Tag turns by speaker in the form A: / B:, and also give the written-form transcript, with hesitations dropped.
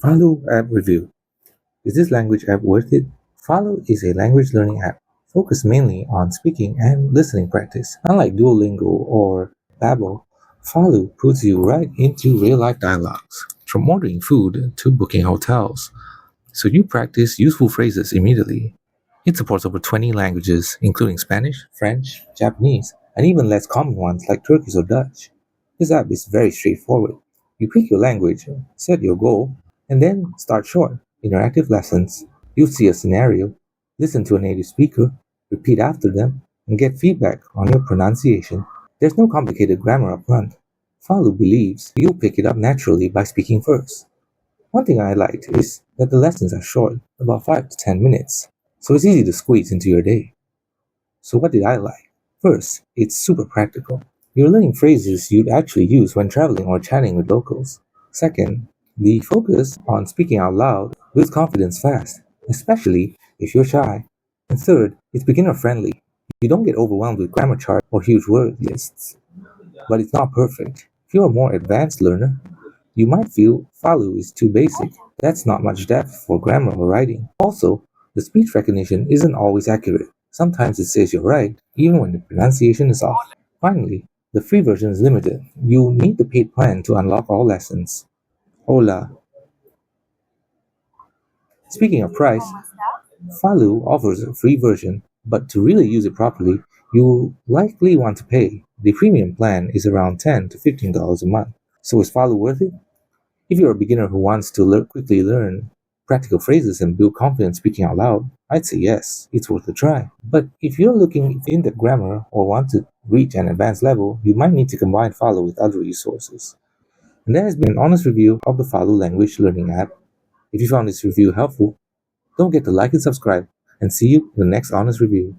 A: Falou App Review. Is this language app worth it? Falou is a language learning app focused mainly on speaking and listening practice. Unlike Duolingo or Babbel, Falou puts you right into real-life dialogues, from ordering food to booking hotels, so you practice useful phrases immediately. It supports over 20 languages, including Spanish, French, Japanese, and even less common ones like Turkish or Dutch. This app is very straightforward. You pick your language, set your goal, and then start short, interactive lessons. You'll see a scenario, listen to a native speaker, repeat after them, and get feedback on your pronunciation. There's no complicated grammar up front. Falou believes you'll pick it up naturally by speaking first. One thing I liked is that the lessons are short, about 5 to 10 minutes, so it's easy to squeeze into your day. So what did I like? First, it's super practical. You're learning phrases you'd actually use when traveling or chatting with locals. Second, the focus on speaking out loud builds confidence fast, especially if you're shy. And third, it's beginner friendly. You don't get overwhelmed with grammar charts or huge word lists. But it's not perfect. If you're a more advanced learner, you might feel Falou is too basic. That's not much depth for grammar or writing. Also, the speech recognition isn't always accurate. Sometimes it says you're right, even when the pronunciation is off. Finally, the free version is limited. You need the paid plan to unlock all lessons. Hola. Speaking of price, Falou offers a free version, but to really use it properly, you'll likely want to pay. The premium plan is around $10 to $15 a month. So is Falou worth it? If you're a beginner who wants to quickly learn practical phrases and build confidence speaking out loud, I'd say yes, it's worth a try. But if you're looking into grammar or want to reach an advanced level, you might need to combine Falou with other resources. And that has been an honest review of the Falou language learning app. If you found this review helpful, don't forget to like and subscribe, and see you in the next honest review.